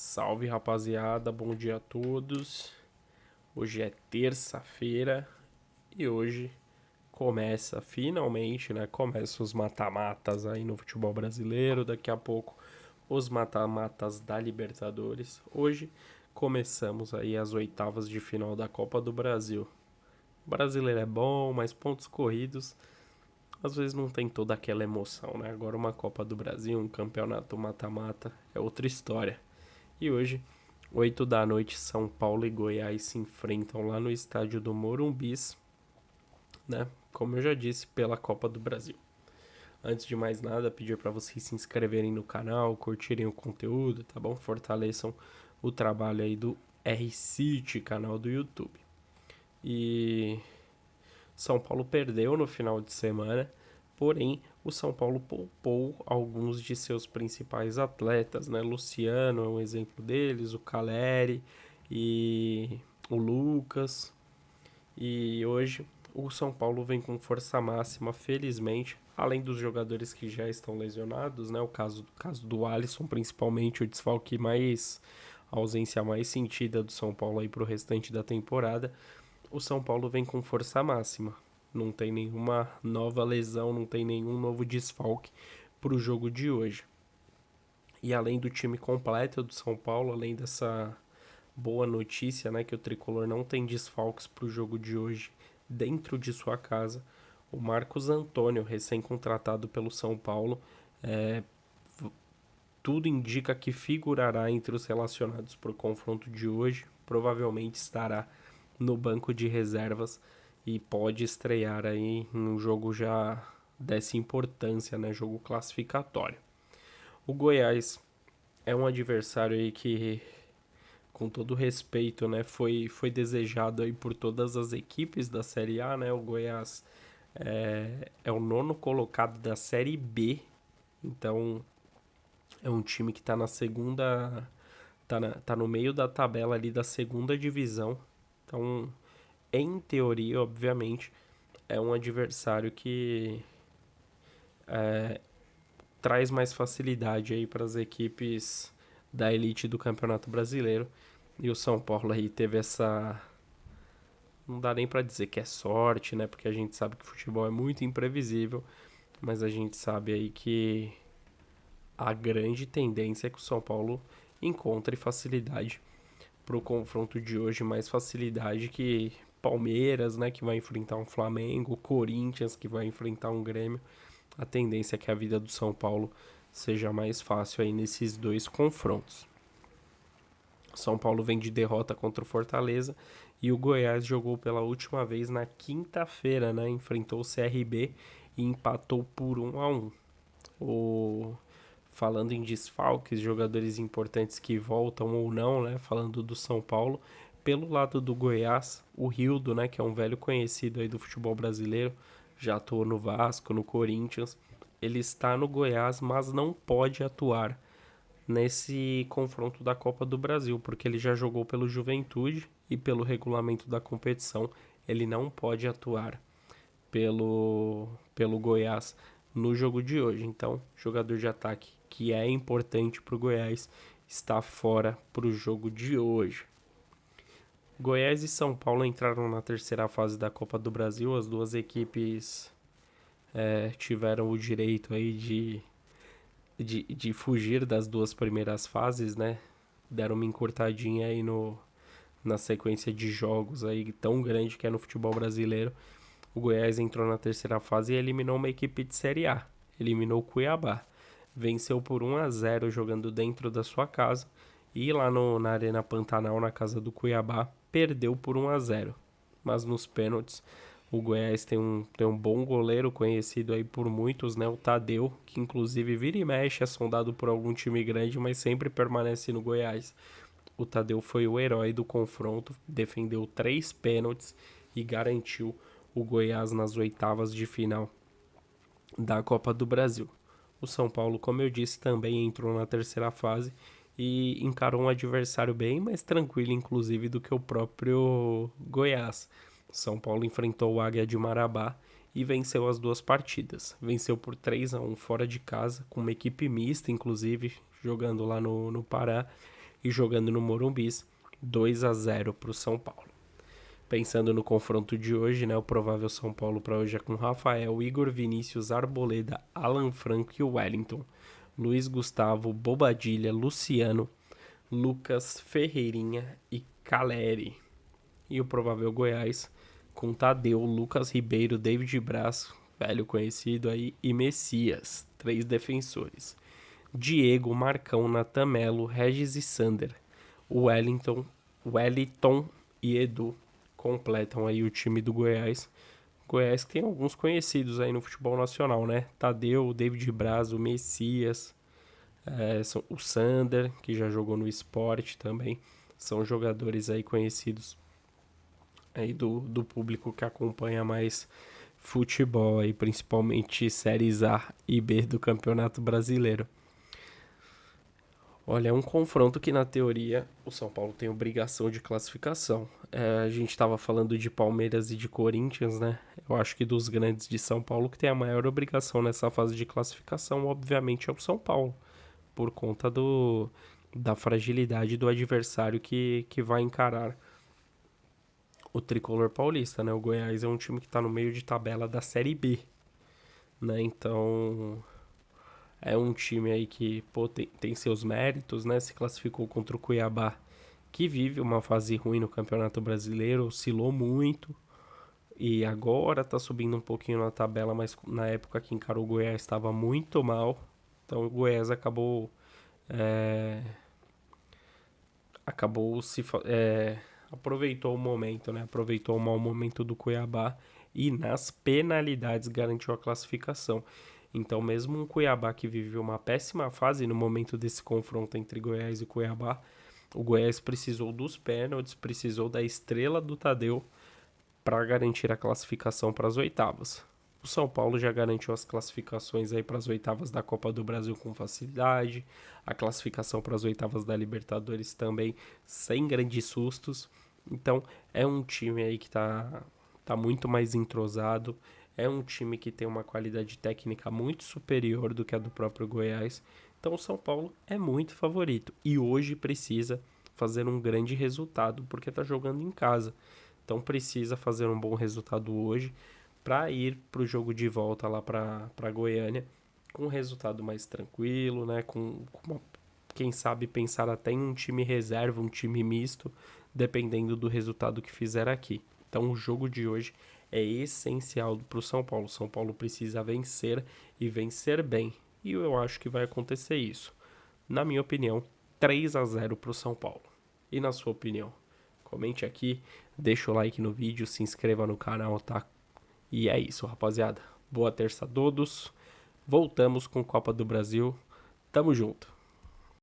Salve rapaziada, bom dia a todos. Hoje é terça-feira e hoje começa finalmente, né? Começa os mata-matas aí no futebol brasileiro. Daqui a pouco os mata-matas da Libertadores. Hoje começamos aí as oitavas de final da Copa do Brasil. O brasileiro é bom, mas pontos corridos às vezes não tem toda aquela emoção, né? Agora uma Copa do Brasil, um campeonato mata-mata é outra história. E hoje 8 da noite, São Paulo e Goiás se enfrentam lá no estádio do Morumbis, né? Como eu já disse, pela Copa do Brasil. Antes de mais nada, pedir para vocês se inscreverem no canal, curtirem o conteúdo, tá bom? Fortaleçam o trabalho aí do R-City, canal do YouTube. E São Paulo perdeu no final de semana, porém o São Paulo poupou alguns de seus principais atletas, né? Luciano é um exemplo deles, o Caleri e o Lucas. E hoje o São Paulo vem com força máxima, felizmente, além dos jogadores que já estão lesionados, né? O caso do Alisson, principalmente, o desfalque mais, a ausência mais sentida do São Paulo aí para o restante da temporada. O São Paulo vem com força máxima. Não tem nenhuma nova lesão, não tem nenhum novo desfalque para o jogo de hoje. E além do time completo do São Paulo, além dessa boa notícia, né, que o Tricolor não tem desfalques para o jogo de hoje dentro de sua casa, o Marcos Antônio, recém-contratado pelo São Paulo, é, tudo indica que figurará entre os relacionados para o confronto de hoje. Provavelmente estará no banco de reservas e pode estrear aí num jogo já dessa importância, né? Jogo classificatório. O Goiás é um adversário aí que, com todo respeito, né, foi desejado aí por todas as equipes da Série A, né? O Goiás é o nono colocado da Série B, então é um time que está na segunda, tá no meio da tabela ali da segunda divisão. Então, em teoria, obviamente, é um adversário que traz mais facilidade aí para as equipes da elite do Campeonato Brasileiro. E o São Paulo aí teve essa, não dá nem para dizer que é sorte, né? Porque a gente sabe que o futebol é muito imprevisível, mas a gente sabe aí que a grande tendência é que o São Paulo encontre facilidade para o confronto de hoje, mais facilidade que Palmeiras, né, que vai enfrentar um Flamengo, Corinthians, que vai enfrentar um Grêmio. A tendência é que a vida do São Paulo seja mais fácil aí nesses dois confrontos. São Paulo vem de derrota contra o Fortaleza e o Goiás jogou pela última vez na quinta-feira, né? Enfrentou o CRB e empatou por 1-1. O Falando em desfalques, jogadores importantes que voltam ou não, né? Falando do São Paulo, pelo lado do Goiás, o Rildo, né, que é um velho conhecido aí do futebol brasileiro, já atuou no Vasco, no Corinthians. Ele está no Goiás, mas não pode atuar nesse confronto da Copa do Brasil, porque ele já jogou pelo Juventude e pelo regulamento da competição ele não pode atuar pelo Goiás no jogo de hoje. Então, jogador de ataque que é importante para o Goiás está fora para o jogo de hoje. Goiás e São Paulo entraram na terceira fase da Copa do Brasil. As duas equipes tiveram o direito aí de fugir das duas primeiras fases, né? Deram uma encurtadinha aí na sequência de jogos aí tão grande que é no futebol brasileiro. O Goiás entrou na terceira fase e eliminou uma equipe de Série A. Eliminou o Cuiabá. Venceu por 1-0 jogando dentro da sua casa. E lá na Arena Pantanal, na casa do Cuiabá, perdeu por 1-0. Mas nos pênaltis, o Goiás tem um bom goleiro conhecido aí por muitos, né? O Tadeu, que inclusive vira e mexe, é sondado por algum time grande, mas sempre permanece no Goiás. O Tadeu foi o herói do confronto, defendeu 3 pênaltis e garantiu o Goiás nas oitavas de final da Copa do Brasil. O São Paulo, como eu disse, também entrou na terceira fase e encarou um adversário bem mais tranquilo, inclusive, do que o próprio Goiás. São Paulo enfrentou o Águia de Marabá e venceu as duas partidas. Venceu por 3-1 fora de casa, com uma equipe mista, inclusive, jogando lá no Pará. e jogando no Morumbi, 2-0 para o São Paulo. Pensando no confronto de hoje, né, o provável São Paulo para hoje é com Rafael, Igor Vinícius, Arboleda, Alan Franco e Wellington, Luiz Gustavo, Bobadilha, Luciano, Lucas, Ferreirinha e Caleri. E o provável Goiás com Tadeu, Lucas Ribeiro, David Braz, velho conhecido aí, e Messias, 3 defensores. Diego, Marcão, Natan Melo, Regis e Sander, Wellington e Edu completam aí o time do Goiás. Goiás que tem alguns conhecidos aí no futebol nacional, né? Tadeu, David Braz, o Messias, o Sander, que já jogou no Sport também. São jogadores aí conhecidos aí do público que acompanha mais futebol, aí, principalmente séries A e B do Campeonato Brasileiro. Olha, é um confronto que, na teoria, o São Paulo tem obrigação de classificação. A gente estava falando de Palmeiras e de Corinthians, né? Eu acho que dos grandes de São Paulo, que tem a maior obrigação nessa fase de classificação, obviamente, é o São Paulo, por conta da fragilidade do adversário que vai encarar o tricolor paulista, né? O Goiás é um time que está no meio de tabela da Série B, né? Então é um time aí que tem seus méritos, né? Se classificou contra o Cuiabá, que vive uma fase ruim no Campeonato Brasileiro, oscilou muito e agora tá subindo um pouquinho na tabela, mas na época que encarou o Goiás estava muito mal. Então o Goiás acabou aproveitou o momento, né? Aproveitou o mau momento do Cuiabá e nas penalidades garantiu a classificação. Então, mesmo um Cuiabá que viveu uma péssima fase no momento desse confronto entre Goiás e Cuiabá, o Goiás precisou dos pênaltis, precisou da estrela do Tadeu para garantir a classificação para as oitavas. O São Paulo já garantiu as classificações aí para as oitavas da Copa do Brasil com facilidade, a classificação para as oitavas da Libertadores também sem grandes sustos. Então é um time aí que tá muito mais entrosado, é um time que tem uma qualidade técnica muito superior do que a do próprio Goiás. Então o São Paulo é muito favorito e hoje precisa fazer um grande resultado porque está jogando em casa. Então precisa fazer um bom resultado hoje para ir para o jogo de volta lá para Goiânia com um resultado mais tranquilo, né? Quem sabe pensar até em um time reserva, um time misto, dependendo do resultado que fizer aqui. Então o jogo de hoje é essencial para o São Paulo. O São Paulo precisa vencer e vencer bem. E eu acho que vai acontecer isso. Na minha opinião, 3-0 para o São Paulo. E na sua opinião? Comente aqui, deixa o like no vídeo, se inscreva no canal, tá? E é isso, rapaziada. Boa terça a todos. Voltamos com Copa do Brasil. Tamo junto.